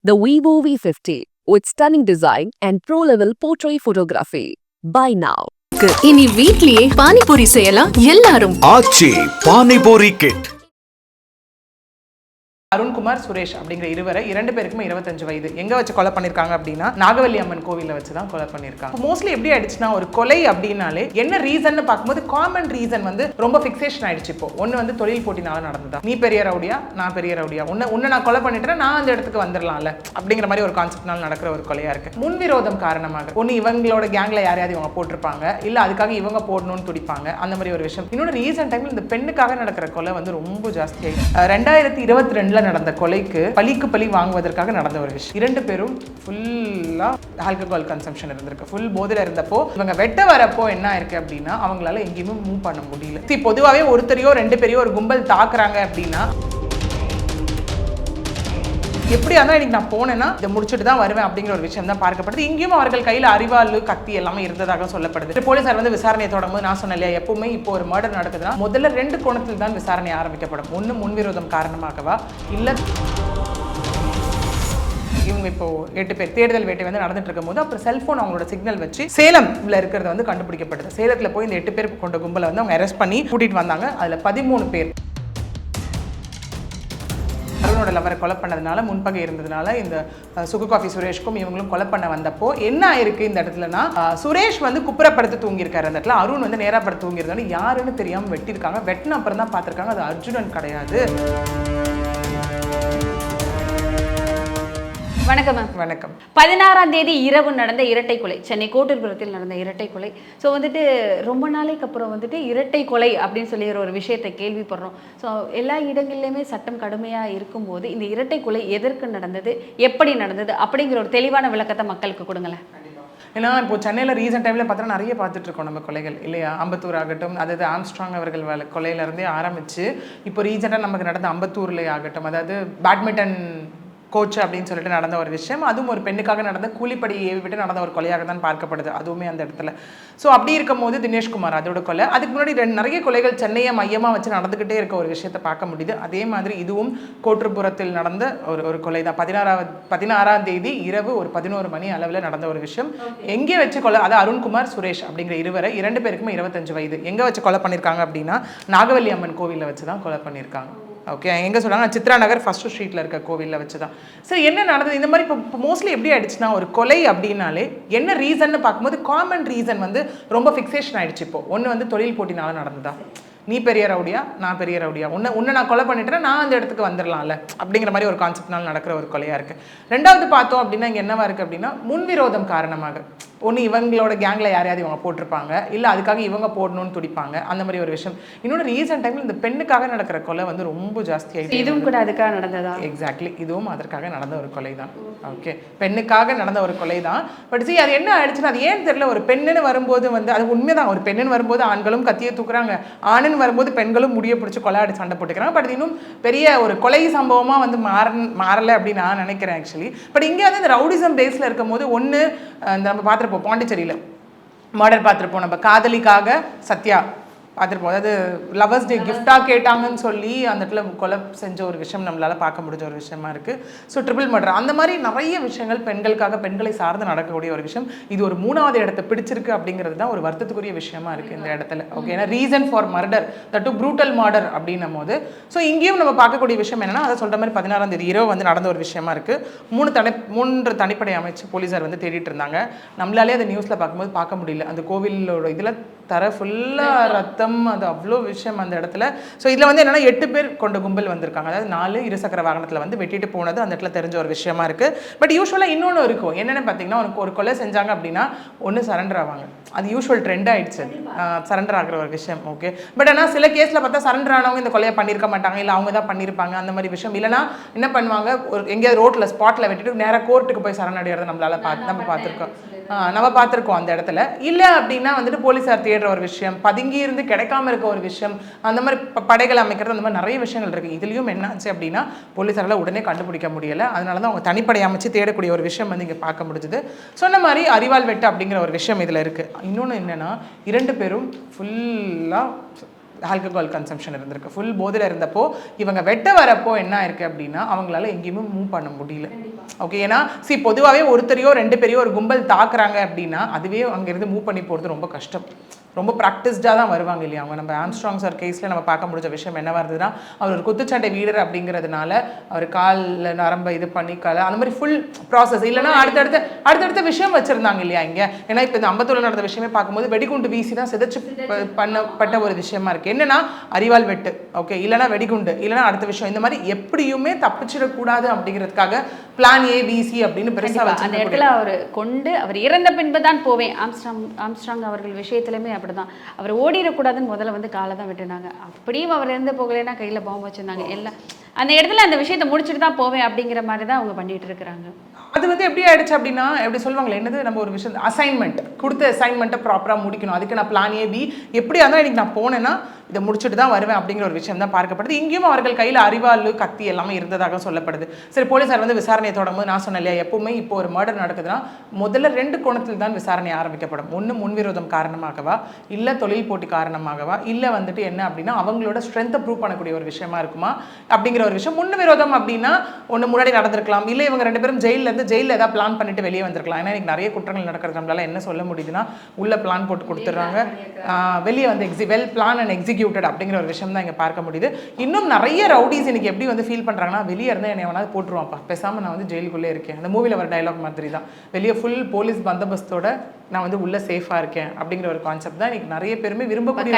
The Vivo V50 with stunning design and pro-level portrait photography. Buy now. இனி வீட்லயே பானிபூரி செய்யலாம் எல்லாரும். ஆச்சி பானிபூரி கிட். அருண்குமார் சுரேஷ் அப்படிங்கிற இருவரை 2 பேருக்குமே 25 வயது எங்க வச்சு கொலை பண்ணிருக்காங்க அப்படின்னா நாகவல்லி அம்மன் கோவில வச்சு தான் கொலை பண்ணிருக்காங்க. மோஸ்ட்லி எப்படி ஆயிடுச்சுன்னா ஒரு கொலை அப்படின்னாலே என்ன ரீசன் பார்க்கும்போது காமன் ரீசன் வந்து ரொம்ப ஃபிக்சேஷன் ஆயிடுச்சு. இப்போ ஒன்னு வந்து தொழில் போட்டினால நடந்ததா, நீ பெரிய ரவுடியா நான் பெரிய ரவுடியா, உன்னை நான் கொலை பண்ணிட்டேன் நான் அந்த இடத்துக்கு வந்துடலாம்ல அப்படிங்கிற மாதிரி ஒரு கான்செப்ட்னால நடக்கிற ஒரு கொலையா இருக்கு. முன்விரோதம் காரணமாக ஒன்னு இவங்களோட கேங்ல யாரையாவது இவங்க போட்டிருப்பாங்க, இல்ல அதுக்காக இவங்க போடணும்னு துடிப்பாங்க, அந்த மாதிரி ஒரு விஷயம். இன்னொன்று ரீசன்ட் டைம்ல இந்த பெண்ணுக்காக நடக்கிற கொலை வந்து ரொம்ப ஜாஸ்தி. 2022 நடந்த கொலைக்கு பலிக்கு பலி வாங்குவதற்காக நடந்த ஒரு விஷயம். 2 பேரும் ஃபுல்லா ஆல்கஹால் கன்சம்ஷன் இருந்திருக்கு. ஃபுல் போதையில இருந்தப்போ இவங்க வெட்ட வரப்போ என்ன இருக்கு அப்படின்னா அவங்களால எங்கேயுமே மூவ் பண்ண முடியல. பொதுவாகவே ஒருத்தரையோ 2 பேரையோ ஒரு கும்பல் தாக்குறாங்க அப்படின்னா எப்படியா இருந்தாலும் இன்னைக்கு நான் போனேன்னா இதை முடிச்சுட்டு தான் வருவேன் அப்படிங்கிற ஒரு விஷயம் தான் பார்க்கப்படுது. இங்கேயும் அவர்கள் கையில் அறிவாளு கத்தி எல்லாமே இருந்ததாக சொல்லப்படுது. போலீசார் வந்து விசாரணையை தொடங்கும்போது நான் சொன்னேன் இல்லையா, எப்பவுமே இப்போ ஒரு மர்டர் நடக்குதுன்னா முதல்ல 2 கோணத்தில் தான் விசாரணை ஆரம்பிக்கப்படும். ஒன்று முன்விரோதம் காரணமாகவா, இல்லை இவங்க இப்போ 8 பேர் தேடுதல் வேட்டை வந்து நடந்துட்டு இருக்கும் போது அப்புறம் செல்போன் அவங்களோட சிக்னல் வச்சு சேலம்ல இருக்கிறத வந்து கண்டுபிடிக்கப்படுது. சேலத்தில் போய் இந்த 8 பேர் கொண்ட கும்பலை வந்து அவங்க அரெஸ்ட் பண்ணி கூட்டிட்டு வந்தாங்க. அதில் 13 பேர் அருணோட லவரை கொலை பண்ணதுனால முன்பகை இருந்ததுனால இந்த சுகு காஃபி சுரேஷ்க்கும் இவங்களும் கொலை பண்ண வந்தப்போ என்ன ஆயிருக்கு இந்த இடத்துலனா, சுரேஷ் வந்து குப்புறப்படுத்து தூங்கியிருக்காரு. அந்த இடத்துல அருண் வந்து நேரா படுத்து தூங்கியிருந்தாலும் யாருன்னு தெரியாமல் வெட்டியிருக்காங்க. வெட்டின அப்புறம் தான் பார்த்துருக்காங்க அது அர்ஜுனன் கிடையாது. வணக்கம் மேம். வணக்கம். 16ஆம் தேதி இரவு நடந்த இரட்டை கொலை, சென்னை கோட்டூர்புரத்தில் நடந்த இரட்டை கொலை. ஸோ வந்துட்டு ரொம்ப நாளைக்கு அப்புறம் வந்துட்டு இரட்டை கொலை அப்படின்னு சொல்லி ஒரு விஷயத்தை கேள்விப்படுறோம். ஸோ எல்லா இடங்கள்லையுமே சட்டம் கடுமையாக இருக்கும்போது இந்த இரட்டை கொலை எதற்கு நடந்தது, எப்படி நடந்தது அப்படிங்கிற ஒரு தெளிவான விளக்கத்தை மக்களுக்கு கொடுங்களேன். ஏன்னா இப்போ சென்னையில் ரீசெண்ட் டைமில் பார்த்தோன்னா நிறைய பார்த்துட்டு இருக்கோம் நம்ம கொலைகள் இல்லையா. அம்பத்தூர் ஆகட்டும், அதாவது ஆம்ஸ்ட்ராங் அவர்கள் கொலையிலேருந்தே ஆரம்பித்து இப்போ ரீசெண்டாக நமக்கு நடந்த அம்பத்தூர்லேயே ஆகட்டும், அதாவது பேட்மிண்டன் கோச் அப்படின்னு சொல்லிட்டு நடந்த ஒரு விஷயம், அதுவும் ஒரு பெண்ணுக்காக நடந்த கூலிப்படி ஏவி விட்டு நடந்த ஒரு கொலையாக தான் பார்க்கப்படுது அதுவுமே அந்த இடத்துல. ஸோ அப்படி இருக்கும் போது தினேஷ்குமார் அதோட கொலை, அதுக்கு முன்னாடி நிறைய கொலைகள் சென்னையை மையமாக வச்சு நடந்துக்கிட்டே இருக்க ஒரு விஷயத்தை பார்க்க முடியுது. அதே மாதிரி இதுவும் கோட்டூர்புரத்தில் நடந்த ஒரு கொலை தான். 16ஆம் தேதி இரவு ஒரு 11 மணி அளவில் நடந்த ஒரு விஷயம். எங்கே வச்சு கொலை, அது அருண்குமார் சுரேஷ் அப்படிங்கிற இருவரை 2 பேருக்குமே 25 வயது எங்கே வச்சு கொலை பண்ணியிருக்காங்க அப்படின்னா நாகவல்லி அம்மன் கோவிலில் வச்சு தான் கொலை பண்ணியிருக்காங்க. ஓகே, எங்கே சொல்கிறாங்க, சித்ரா நகர் ஃபர்ஸ்ட் ஸ்ட்ரீட்டில் இருக்க கோவிலில் வச்சு தான். சரி, என்ன நடந்தது இந்த மாதிரி இப்போ மோஸ்ட்லி எப்படி ஆயிடுச்சுன்னா ஒரு கொலை அப்படின்னாலே என்ன ரீசன்னு பார்க்கும்போது காமன் ரீசன் வந்து ரொம்ப ஃபிக்சேஷன் ஆயிடுச்சு. இப்போ ஒன்று வந்து தொழில் போட்டினால நடந்ததா, நீ பெரிய ரவுடியா நான் பெரிய ரவுடியா, உன்னை நான் கொலை பண்ணிட்டேன்னா நான் அந்த இடத்துக்கு வந்துடலாம்ல அப்படிங்கிற மாதிரி ஒரு கான்செப்ட்னால நடக்கிற ஒரு கொலையாக இருக்குது. ரெண்டாவது பார்த்தோம் அப்படின்னா இங்கே என்னவா இருக்குது அப்படின்னா முன்விரோதம் காரணமாக ஒன்று இவங்களோட கேங்கில் யாரையாவது இவங்க போட்டிருப்பாங்க, இல்லை அதுக்காக இவங்க போடணும்னு துடிப்பாங்க, அந்த மாதிரி ஒரு விஷயம். இன்னொன்று ரீசெண்ட் டைமில் இந்த பெண்ணுக்காக நடக்கிற கொலை வந்து ரொம்ப ஜாஸ்தி ஆகிடுச்சு. இதுவும் கூட அதுக்காக நடந்ததா? எக்ஸாக்ட்லி, இதுவும் அதற்காக நடந்த ஒரு கொலை தான். ஓகே, பெண்ணுக்காக நடந்த ஒரு கொலை தான். பட் சரி, அது என்ன ஆயிடுச்சுன்னா அது ஏன்னு தெரியல, ஒரு பெண்ணுன்னு வரும்போது வந்து அது உண்மைதான், ஒரு பெண்ணுன்னு வரும்போது ஆண்களும் கத்தியை தூக்குறாங்க, ஆணுன்னு வரும்போது பெண்களும் முடிய பிடிச்சி கொலையாடி சண்டை போட்டுக்கிறாங்க. பட் இன்னும் பெரிய ஒரு கொலை சம்பவமாக வந்து மாறலை அப்படின்னு நான் நினைக்கிறேன் ஆக்சுவலி. பட் இங்கே வந்து இந்த ரவுடிசம் பேஸில் இருக்கும் போது ஒன்று நம்ம பார்த்துருப்போம், பாண்டிச்சேரியில் மர்டர் பார்த்துருப்போம், நம்ம காதலிக்காக சத்யா பார்த்துருப்போம். அதாவது லவர்ஸ் டே கிஃப்டாக கேட்டாங்கன்னு சொல்லி அந்த இடத்துல கொலை செஞ்ச ஒரு விஷயம் நம்மளால் பார்க்க முடிஞ்ச ஒரு விஷயமா இருக்குது. ஸோ ட்ரிபிள் மர்டர், அந்த மாதிரி நிறைய விஷயங்கள் பெண்களுக்காக பெண்களை சார்ந்து நடக்கக்கூடிய ஒரு விஷயம். இது ஒரு 3வது இடத்தை பிடிச்சிருக்கு அப்படிங்கிறது தான் ஒரு வருத்தத்துக்குரிய விஷயமா இருக்குது இந்த இடத்துல. ஓகே, ஏன்னா reason for murder that to brutal murder அப்படின்னும் போது ஸோ இங்கேயும் நம்ம பார்க்கக்கூடிய விஷயம் என்னென்னா அதை சொல்கிற மாதிரி 16ஆம் தேதி இரவு வந்து நடந்த ஒரு விஷயமா இருக்குது. 3 தனிப்படை அமைச்சு போலீஸார் வந்து தேடிட்டு இருந்தாங்க. நம்மளாலே அதை நியூஸில் பார்க்கும்போது பார்க்க முடியல. அந்த கோவிலோட இதில் தர ஃபுல்லாக ரத்தம், அது அவ்வளோ விஷயம் அந்த இடத்துல. ஸோ இதில் வந்து என்னென்னா 8 பேர் கொண்ட கும்பல் வந்திருக்காங்க. அதாவது 4 இருசக்கர வாகனத்தில் வந்து வெட்டிட்டு போனது அந்த இடத்துல தெரிஞ்ச ஒரு விஷயமா இருக்குது. பட் யூஸ்வலாக இன்னொன்று இருக்கும், என்னென்னு பார்த்தீங்கன்னா ஒரு கொலை செஞ்சாங்க அப்படின்னா ஒன்று சரண்டர் ஆவாங்க. அது யூஸ்வல் ட்ரெண்ட் ஆகிடுச்சு, சரண்டர் ஆகிற ஒரு விஷயம். ஓகே, பட் ஆனால் சில கேஸில் பார்த்தா சரண்டர் ஆனவங்க இந்த கொலையை பண்ணியிருக்க மாட்டாங்க, இல்லை அவங்க தான் பண்ணியிருப்பாங்க அந்த மாதிரி விஷயம். இல்லைனா என்ன பண்ணுவாங்க, ஒரு எங்கேயாவது ரோட்டில் ஸ்பாட்டில் வெட்டிட்டு நேராக கோர்ட்டுக்கு போய் சரணடைகிறத நம்மளால் நம்ம பார்த்துருக்கோம் அந்த இடத்துல. இல்லை அப்படின்னா வந்துட்டு போலீஸார் தேடுற ஒரு விஷயம், பதுங்கி இருந்து கிடைக்காம இருக்க ஒரு விஷயம், அந்த மாதிரி படைகள் அமைக்கிறது, அந்த மாதிரி நிறைய விஷயங்கள் இருக்குது. இதுலேயும் என்ன ஆச்சு அப்படின்னா போலீஸாரால் உடனே கண்டுபிடிக்க முடியலை. அதனால தான் அவங்க தனிப்படை அமைச்சு தேடக்கூடிய ஒரு விஷயம் வந்து இங்கே பார்க்க முடிஞ்சுது. சொன்ன மாதிரி அறிவால் வெட்டு அப்படிங்கிற ஒரு விஷயம் இதில் இருக்குது. இன்னொன்று என்னென்னா 2 பேரும் ஃபுல்லாக ஆல்கஹால் கன்சம்ஷன் இருந்திருக்கு. ஃபுல் போதையில் இருந்தப்போ இவங்க வெட்ட வரப்போ என்ன ஆயிருக்கு அப்படின்னா அவங்களால எங்கேயுமே மூவ் பண்ண முடியல. ஓகே. ஏன்னா பொதுவாகவே ஒருத்தரையோ 2 பேரையோ ஒரு கும்பல் தாக்குறாங்க அப்படின்னா அதுவே அங்கேருந்து மூவ் பண்ணி போகிறது ரொம்ப கஷ்டம். ரொம்ப ப்ராக்டிஸ்டாக தான் வருவாங்க இல்லையா அவங்க. நம்ம ஆம்ஸ்ட்ராங் சார் கேஸில் நம்ம பார்க்க முடிஞ்ச விஷயம் என்னவா இருந்ததுன்னா, அவர் ஒரு குத்துச்சண்டை வீரர் அப்படிங்கிறதுனால அவர் காலில் நரம்பை இது பண்ணி அந்த மாதிரி ஃபுல் ப்ராசஸ் இல்லைன்னா அடுத்தடுத்த விஷயம் வச்சுருந்தாங்க இல்லையா இங்கே. ஏன்னா இப்போ இந்த 57 நடந்த விஷயமே பார்க்கும்போது வெடிகுண்டு வீசி தான் சிதைச்சு பண்ணப்பட்ட ஒரு விஷயமா இருக்குது. என்னன்னா அறிவால் வெட்டு, ஓகே, இல்லைனா வெடிகுண்டு, இல்லைனா அடுத்த விஷயம், இந்த மாதிரி எப்படியுமே தப்பிச்சிடக்கூடாது அப்படிங்கிறதுக்காக பிளான் A B C அப்படின்னு பெருசாக வச்சு அந்த இடத்துல அவர் இறந்த பின்பு தான் போவேன். ஆம்ஸ்ட்ராங் அவர்கள் விஷயத்துலையுமே அப்படிதான். அவர் ஓடிடக்கூடாதுன்னு முதல்ல காலை தான் விட்டுனாங்க. அப்படியும் அவர் இருந்து போகலைன்னா கையில் பாம்பு வச்சுருந்தாங்க. எல்லாம் அந்த இடத்துல அந்த விஷயத்தை முடிச்சுட்டு தான் போவேன் அப்படிங்கிற மாதிரி தான் அவங்க பண்ணிட்டு இருக்கிறாங்க. அது எப்படி ஆயிடுச்சு அப்படின்னா, எப்படி சொல்லுவாங்களே, என்னது, நம்ம ஒரு விஷயம் அசைன்மெண்ட் கொடுத்த அசைன்மெண்ட்டை ப்ராப்பராக முடிக்கணும், அதுக்கு நான் பிளான் A B எப்படியா இருந்தால் இன்னைக்கு நான் போனேன்னா இதை முடிச்சுட்டு தான் வருவேன் அப்படிங்கிற ஒரு விஷயம் தான் பார்க்கப்படுது. இங்கேயும் அவர்கள் கையில் அறிவாள் கத்தி எல்லாமே இருந்ததாக சொல்லப்படுது. சரி, போலீஸார் விசாரணையை தொடங்கும்போது நான் சொன்னேன் இல்லையா, எப்பவுமே இப்போ ஒரு மர்டர் நடக்குதுன்னா முதல்ல 2 கோணத்தில் தான் விசாரணை ஆரம்பிக்கப்படும். ஒன்று முன்விரோதம் காரணமாகவா, இல்லை தொழில் போட்டி காரணமாகவா, இல்லை என்ன அப்படின்னா அவங்களோட ஸ்ட்ரென்த்தை ப்ரூவ் பண்ணக்கூடிய ஒரு விஷயமா இருக்குமா அப்படிங்கிற ஒரு விஷயம். முன்விரோதம் அப்படின்னா ஒன்று முன்னாடி நடந்திருக்கலாம், இல்லை இவங்க 2 பேரும் ஜெயிலில் ஏதாவது பிளான் பண்ணிட்டு வெளியே வந்திருக்கலாம். ஏன்னா இன்னைக்கு நிறைய குற்றங்கள் நடக்கிறது. நம்மளால என்ன சொல்ல முடியுதுன்னா, உள்ள பிளான் போட்டு கொடுத்துட்றாங்க, வெளியே வெல் பிளான் அண்ட் எக்ஸிக்யூட்டட் அப்படிங்கிற ஒரு விஷயம் தான் இங்கே பார்க்க முடியுது. இன்னும் நிறைய ரவுடிஸ் இன்னைக்கு எப்படி ஃபீல் பண்ணுறாங்கன்னா, வெளியே இருந்தால் என்னை எவனாவது போட்டுருவான்ப்பா, பேசாமல் நான் ஜெயிலுக்குள்ளே இருக்கேன். அந்த மூவியில் வர டைலாக் மாதிரி தான், வெளியே ஃபுல் போலீஸ் பந்தோபஸ்தோட நான் உள்ளே சேஃபாக இருக்கேன் அப்படிங்கிற ஒரு கான்செப்ட் தான் இன்னைக்கு நிறைய பேருமே விரும்பக்கூடிய.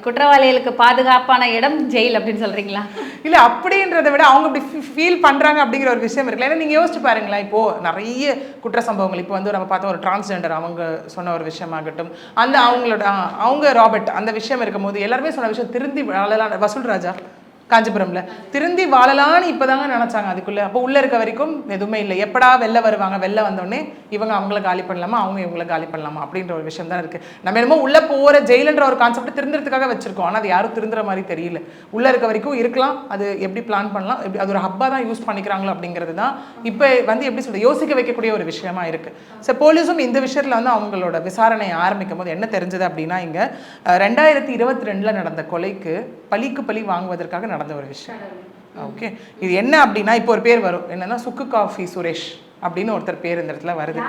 குற்றவாளிகளுக்கு பாதுகாப்பான இடம் ஜெயில் அப்படின்னு சொல்கிறீங்களா? இல்லை, அப்படின்றத விட அவங்க அப்படி ஃபீல் பண்ணுறாங்க அப்படிங்கிற ஒரு விஷயம் இருக்குல்ல. ஏன்னா நீங்கள் யோசிச்சு பாருங்களேன், இப்போது நிறைய குற்ற சம்பவங்கள் இப்போ நம்ம பார்த்தோம், ஒரு டிரான்ஸ்ஜெண்டர் அவங்க சொன்ன ஒரு விஷயமாகட்டும், அந்த அவங்க ராபர்ட் அந்த விஷயம் இருக்கும்போது எல்லாருமே சொன்ன விஷயம் திருந்தி வாழலாம். வசூல் ராஜா காஞ்சிபுரம்ல திருந்தி வாழலான்னு இப்போதாங்க நினச்சாங்க. அதுக்குள்ளே அப்போ உள்ளே இருக்க வரைக்கும் எதுவுமே இல்லை. எப்படா வெளில வருவாங்க, வெளில வந்தோடனே இவங்க அவங்கள காலி பண்ணலாமா, அவங்க இவங்களை காலி பண்ணலாமா அப்படின்ற ஒரு விஷயம் தான் இருக்குது. நம்ம என்னமோ உள்ளே போகிற ஜெயிலுன்ற ஒரு கான்செப்ட் திருந்துறதுக்காக வச்சுருக்கோம். ஆனால் அது யாரும் திருந்துற மாதிரி தெரியல. உள்ளே இருக்க வரைக்கும் இருக்கலாம், அது எப்படி பிளான் பண்ணலாம், எப்படி அது ஒரு ஹப்பாக தான் யூஸ் பண்ணிக்கிறாங்களோ அப்படிங்கிறது தான் இப்போ எப்படி சொல்கிறது, யோசிக்க வைக்கக்கூடிய ஒரு விஷயமா இருக்குது. ஸோ போலீஸும் இந்த விஷயத்தில் அவங்களோட விசாரணையை ஆரம்பிக்கும் போது என்ன தெரிஞ்சது அப்படின்னா, இங்கே 2022 நடந்த கொலைக்கு பழிக்கு பழி வாங்குவதற்காக நடந்த ஒரு விஷயம். ஓகே, இது என்ன அப்படின்னா, இப்போ ஒரு பேர் வரும், என்னன்னா சுக்கு காஃபி சுரேஷ் அப்படின்னு ஒருத்தர் பேர் இந்த இடத்துல வருது.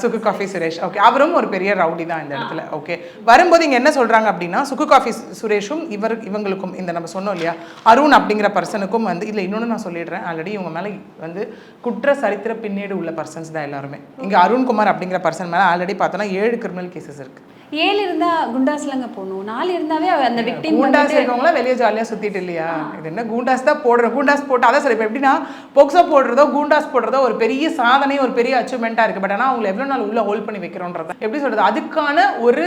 சுக்கு காஃபி சுரேஷ், ஓகே, அவரும் ஒரு பெரிய ரவுடி தான் இந்த இடத்துல. ஓகே, வரும்போது இங்கே என்ன சொல்கிறாங்க அப்படின்னா, சுக்கு காஃபி சுரேஷும் இவங்களுக்கும் இந்த நம்ம சொன்னோம் இல்லையா அருண் அப்படிங்கிற பர்சனுக்கும் இதில் இன்னொன்று நான் சொல்லிடுறேன், ஆல்ரெடி இவங்க மேலே குற்ற சரித்திர பின்னேடு உள்ள பர்சன்ஸ் தான் எல்லாருமே. இங்கே அருண்குமார் அப்படிங்கிற பர்சன் மேலே ஆல்ரெடி பார்த்தோன்னா 7 கிரிமினல் கேசஸ் இருக்குது. 7 இருந்தா குண்டாஸ்லங்க போகணும், 4 இருந்தாவே அந்த விக்டிம் குண்டாஸ் இருக்கவங்களா வெளியே ஜாலியாக சுற்றிட்டு இல்லையா, இது என்ன குண்டாஸ் தான் போடுறோம், குண்டாஸ் போட்டு அதான் சரி. இப்போ எப்படின்னா போக்சோ போடுறதோ குண்டாஸ் போடுறதோ ஒரு பெரிய சாதனை, ஒரு பெரிய அச்சீவ்மெண்ட்டாக இருக்குது. பட் ஆனால் அவங்களை எவ்வளோ நாள் உள்ள ஹோல்ட் பண்ணி வைக்கிறோன்றது எப்படி சொல்கிறது, அதுக்கான ஒரு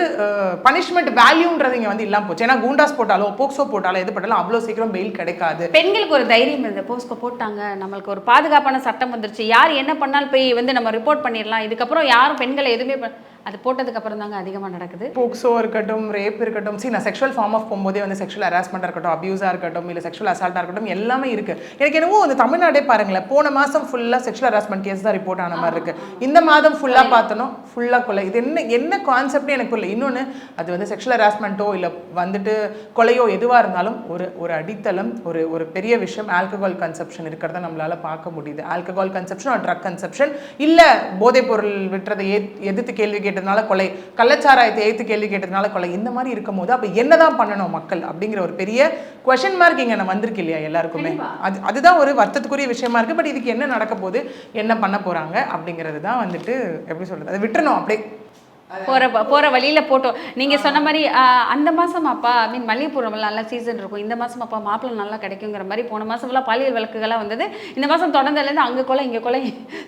பனிஷ்மெண்ட் வேல்யூன்றது இங்கே இல்லாமல் போச்சு. ஏன்னா குண்டாஸ் போட்டாலும் போக்சோ போட்டாலும் எது போட்டாலும் அவ்வளோ சீக்கிரம் பெயில் கிடைக்காது. பெண்களுக்கு ஒரு தைரியம் இருந்தது, போக்சோ போட்டாங்க, நம்மளுக்கு ஒரு பாதுகாப்பான சட்டம் வந்துருச்சு, யார் என்ன பண்ணாலும் போய் நம்ம ரிப்போர்ட் பண்ணிடலாம், இதுக்கப்புறம் யாரும் பெண்களை எதுவுமே அது போட்டதுக்கு அப்புறம் தாங்க அதிகமாக நடக்குது. போக்சோ இருக்கட்டும், ரேப் இருக்கட்டும், நான் செக்ஷுவல் ஃபார்ம் ஆஃப் போகும்போதே செக்ஷுவல் ஹராஸ்மெண்ட்டாக இருக்கட்டும், அபியூஸாக இருக்கட்டும், இல்லை செக்ஷுவல் அசால்ட்டாக இருக்கட்டும், எல்லாமே இருக்குது. எனக்கு என்னவோ அந்த தமிழ்நாடே பாருங்களேன், போன மாதம் ஃபுல்லாக செக்ஷுவல் ஹராஸ்மெண்ட் கேஸ் தான் ரிப்போர்ட் ஆன மாதிரி இருக்குது. இந்த மாதம் ஃபுல்லாக பார்த்தோம் ஃபுல்லாக கொலை. இது என்ன கான்செப்ட்னு எனக்கு இல்லை. இன்னொன்று அது செக்ஷுவல் ஹராஸ்மெண்ட்டோ இல்லை கொலையோ எதுவாக இருந்தாலும் ஒரு அடித்தளம், ஒரு பெரிய விஷயம் ஆல்கஹால் கன்செப்ஷன் இருக்கிறத நம்மளால் பார்க்க முடியுது. ஆல்கஹால் கன்செப்ஷன் ஒரு ட்ரக் கன்செப்ஷன், இல்லை போதைப் பொருள் விட்டுறதை எதிர்த்து கேள்வி கேட்டதுனால கொலை, கள்ளச்சாராயத்தை எதிர்த்து கேள்வி கேட்டதுனால கொலை, இந்த மாதிரி இருக்கும் போது அப்போ என்னதான் பண்ணணும் மக்கள் அப்படிங்கிற ஒரு பெரிய குவெஸ்சன் மார்க் இங்கே நம்ம வந்திருக்கு இல்லையா எல்லாருக்குமே. அதுதான் ஒரு வருத்தத்துக்குரிய விஷயமா இருக்கு. பட் இதுக்கு என்ன நடக்க போகுது, என்ன பண்ண போறாங்க அப்படிங்கிறது தான் எப்படி சொல்றது, அதை விட்டுறணும் அப்படியே போகிற வழியில் போட்டோம். நீங்கள் சொன்ன மாதிரி அந்த மாதம் அப்பா மல்லிகைப்பூ நல்ல சீசன் இருக்கும், இந்த மாதம் அப்பா மாப்பிள்ளை நல்லா கிடைக்குங்கிற மாதிரி போன மாதம் ஃபுல்லாக பாலியல் வழக்குகளாக வந்தது. இந்த மாதம் தொடர்ந்ததுலேருந்து அங்கே கொலை இங்கே கொலை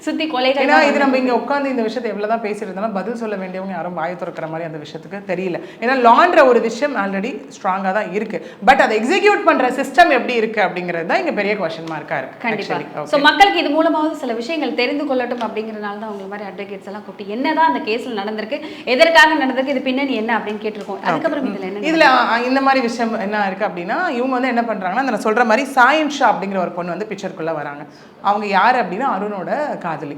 சுற்றி கொலைகள். ஏன்னா இது நம்ம இங்கே உட்காந்து இந்த விஷயத்தை எவ்வளோ தான் பேசியிருந்தாலும் பதில் சொல்ல வேண்டியவங்க யாரும் வாயை திறக்கிற மாதிரி அந்த விஷயத்துக்கு தெரியல. ஏன்னா லான்ற ஒரு விஷயம் ஆல்ரெடி ஸ்ட்ராங்காக தான் இருக்குது. பட் அதை எக்ஸிக்யூட் பண்ணுற சிஸ்டம் எப்படி இருக்குது அப்படிங்கிறது தான் இங்கே பெரிய குவெஸ்சன் மார்க்காக இருக்குது. கண்டிப்பாக. ஸோ மக்களுக்கு இது மூலமாவது சில விஷயங்கள் தெரிந்து கொள்ளட்டும் அப்படிங்கிறனால தான் அவங்க மாதிரி அட்வொகேட்ஸ் எல்லாம் கூப்பிட்டு என்னதான் அந்த கேஸில் நடந்திருக்கு, எதற்காக நடந்ததுக்கு, இது பின்னணி என்ன அப்படின்னு கேட்டிருக்கோம். அதுக்கப்புறம் இதுல இந்த மாதிரி விஷயம் என்ன இருக்கு அப்படின்னா, இவங்க என்ன பண்றாங்கன்னா, நான் சொல்ற மாதிரி சாயின் ஷா அப்படிங்கிற ஒரு பொண்ணு பிக்சருக்குள்ள வராங்க. அவங்க யாரு அப்படின்னா அருணோட காதலி.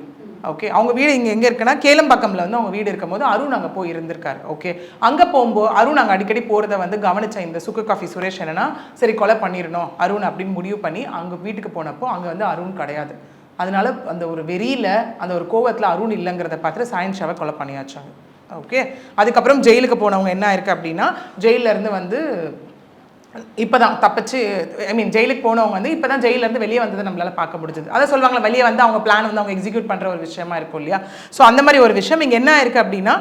ஓகே, அவங்க வீடு இங்கே எங்கே இருக்குன்னா கேளம்பாக்கம்ல அவங்க வீடு இருக்கும்போது அருண் அங்கே போய் இருந்திருக்காரு. ஓகே, அங்கே போகும்போது அருண் அங்கே அடிக்கடி போகிறத கவனிச்ச இந்த சுக்கு காஃபி சுரேஷ் என்னன்னா, சரி கொலை பண்ணிடணும் அருண் அப்படின்னு முடிவு பண்ணி அங்கே வீட்டுக்கு போனப்போ அங்கே அருண் கிடையாது. அதனால அந்த ஒரு வெறியில் அந்த ஒரு கோவத்தில் அருண் இல்லைங்கிறத பார்த்துட்டு சாயன் ஷாவை கொலை பண்ணியாச்சாங்க. ஓகே, அதுக்கப்புறம் ஜெயிலுக்கு போனவங்க என்ன இருக்குது அப்படின்னா, ஜெயிலேருந்து வந்து இப்போ தான் தப்பிச்சு, ஜெயிலுக்கு போனவங்க வந்து இப்போ தான் ஜெயிலேருந்து வெளியே வந்ததை நம்மளால் பார்க்க முடிஞ்சது. அதை சொல்லுவாங்களா, வெளியே வந்து அவங்க பிளான் வந்து அவங்க எக்ஸிக்யூட் பண்ணுற ஒரு விஷயமா இருக்கும் இல்லையா. ஸோ அந்த மாதிரி ஒரு விஷயம் இங்கே என்ன இருக்குது அப்படின்னா,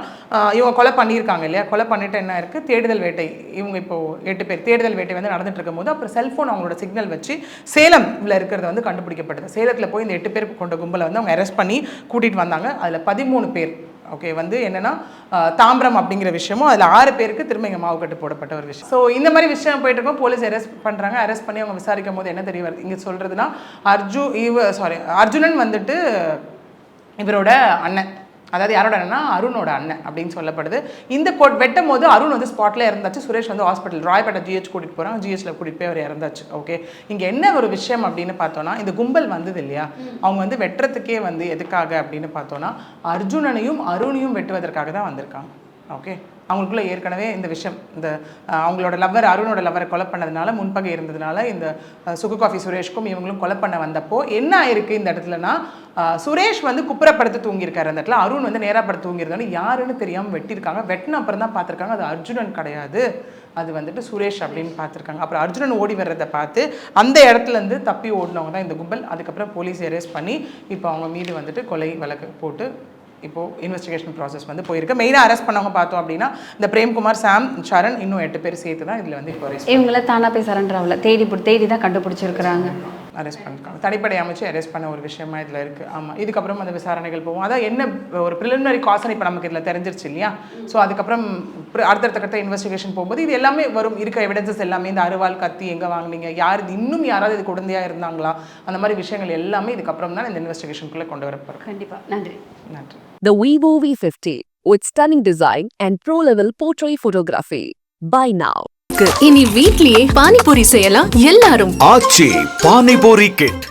இவங்க கொலை பண்ணியிருக்காங்க இல்லையா. கொலை பண்ணிட்டு என்ன இருக்குது, தேடுதல் வேட்டை. இவங்க இப்போது 8 பேர் தேடுதல் வேட்டை வந்து நடந்துட்டு இருக்கும் போது அப்புறம் செல்ஃபோன் அவங்களோட சிக்னல் வச்சு சேலமில் இருக்கிறத வந்து கண்டுபிடிக்கப்பட்டது. சேலத்தில் போய் இந்த 8 பேர் கொண்ட கும்பலை வந்து அவங்க அரெஸ்ட் பண்ணி கூட்டிகிட்டு வந்தாங்க. அதில் 13 பேர் ஓகே வந்து என்னென்னா தாம்பரம் அப்படிங்கிற விஷயமும், அதில் 6 பேருக்கு திரும்ப இங்கே மாவுக்கட்டு போடப்பட்ட ஒரு விஷயம். ஸோ இந்த மாதிரி விஷயம் போயிட்டு இருக்கோம். போலீஸ் அரெஸ்ட் பண்ணுறாங்க. அரெஸ்ட் பண்ணி அவங்க விசாரிக்கும் போது என்ன தெரிய வருது இங்கே சொல்கிறதுனா, அர்ஜுனன் வந்துட்டு இவரோட அண்ணன், அதாவது யாரோட அண்ணன்னா அருணோட அண்ணன் அப்படின்னு சொல்லப்படுது. இந்த வெட்டும் போது அருண் வந்து ஸ்பாட்டில் இறந்தாச்சு. சுரேஷ் வந்து ஹாஸ்பிட்டல் ராயப்பேட்டை ஜிஹெச் கூட்டிகிட்டு போகிறாங்க. ஜிஹெச்சில் கூட்டிகிட்டு போய் அவர் இறந்தாச்சு. ஓகே, இங்கே என்ன ஒரு விஷயம் அப்படின்னு பார்த்தோன்னா, இந்த கும்பல் வந்தது இல்லையா, அவங்க வந்து வெட்டுறதுக்கே வந்து எதுக்காக அப்படின்னு பார்த்தோன்னா, அர்ஜுனனையும் அருணையும் வெட்டுவதற்காக தான் வந்திருக்காங்க. ஓகே, அவங்களுக்குள்ள ஏற்கனவே இந்த விஷயம், இந்த அவங்களோட லவ்வர் அருணோட லவ்வரை கொலை பண்ணதுனால முன்பகை இருந்ததுனால இந்த சுக்கு காஃபி சுரேஷ்க்கும் இவங்களும் கொலை பண்ண வந்தப்போ என்ன ஆயிருக்கு இந்த இடத்துலனா, சுரேஷ் வந்து குப்புறப்படுத்து தூங்கியிருக்காரு. அந்த இடத்துல அருண் வந்து நேராக படுத்து தூங்கியிருந்தாலும் யாருன்னு தெரியாமல் வெட்டியிருக்காங்க. வெட்டின அப்புறம் தான் பார்த்துருக்காங்க அது அர்ஜுனன் கிடையாது, அது வந்துட்டு சுரேஷ் அப்படின்னு பார்த்துருக்காங்க. அப்புறம் அர்ஜுனன் ஓடி வர்றதை பார்த்து அந்த இடத்துலேருந்து தப்பி ஓடினவங்க தான் இந்த கும்பல். அதுக்கப்புறம் போலீஸ் அரெஸ்ட் பண்ணி இப்போ அவங்க மீது வந்துட்டு கொலை வழக்கு போட்டு இப்போது இன்வெஸ்டிகேஷன் ப்ராசஸ் வந்து போயிருக்கு. மெயினாக அரெஸ்ட் பண்ணவங்க பார்த்தோம் அப்படின்னா இந்த பிரேம்குமார், சாம், சரண், இன்னும் 8 பேர் சேர்த்து தான் இதில் வந்து இப்போ இவங்கள தானா போய் சரண்டர் ஆகல, தேடி தான் கண்டுபிடிச்சிருக்கிறாங்க, அரெஸ்ட் பண்ணிருக்காங்க. தனிப்படை அமைச்சு அரெஸ்ட் பண்ண ஒரு விஷயமா இதில் இருக்குது. ஆமாம், இதுக்கப்புறம் அந்த விசாரணைகள் போகும். அதான் என்ன ஒரு ப்ரிலிமினரி காசன் இப்போ நமக்கு இதில் தெரிஞ்சிருச்சு இல்லையா. ஸோ அதுக்கப்புறம் அடுத்தடுத்த கட்ட இன்வெஸ்டிகேஷன் போகும்போது இது எல்லாமே வரும். இருக்க எவிடன்சஸ் எல்லாமே, இந்த அருவாள் கத்தி எங்கே வாங்கினீங்க, யார் இன்னும் யாராவது இது குழந்தையாக இருந்தாங்களா, அந்த மாதிரி விஷயங்கள் எல்லாமே இதுக்கப்புறம் தான் இந்த இன்வெஸ்டிகேஷனுக்குள்ளே கொண்டு வரப்போம். கண்டிப்பாக. நன்றி. நன்றி. The Vivo V50 with stunning design and pro-level portrait photography. Buy now. இனி வீட்லயே பானிபூரி செய்யலாம் எல்லாரும். ஆச்சி பானிபூரி கிட்.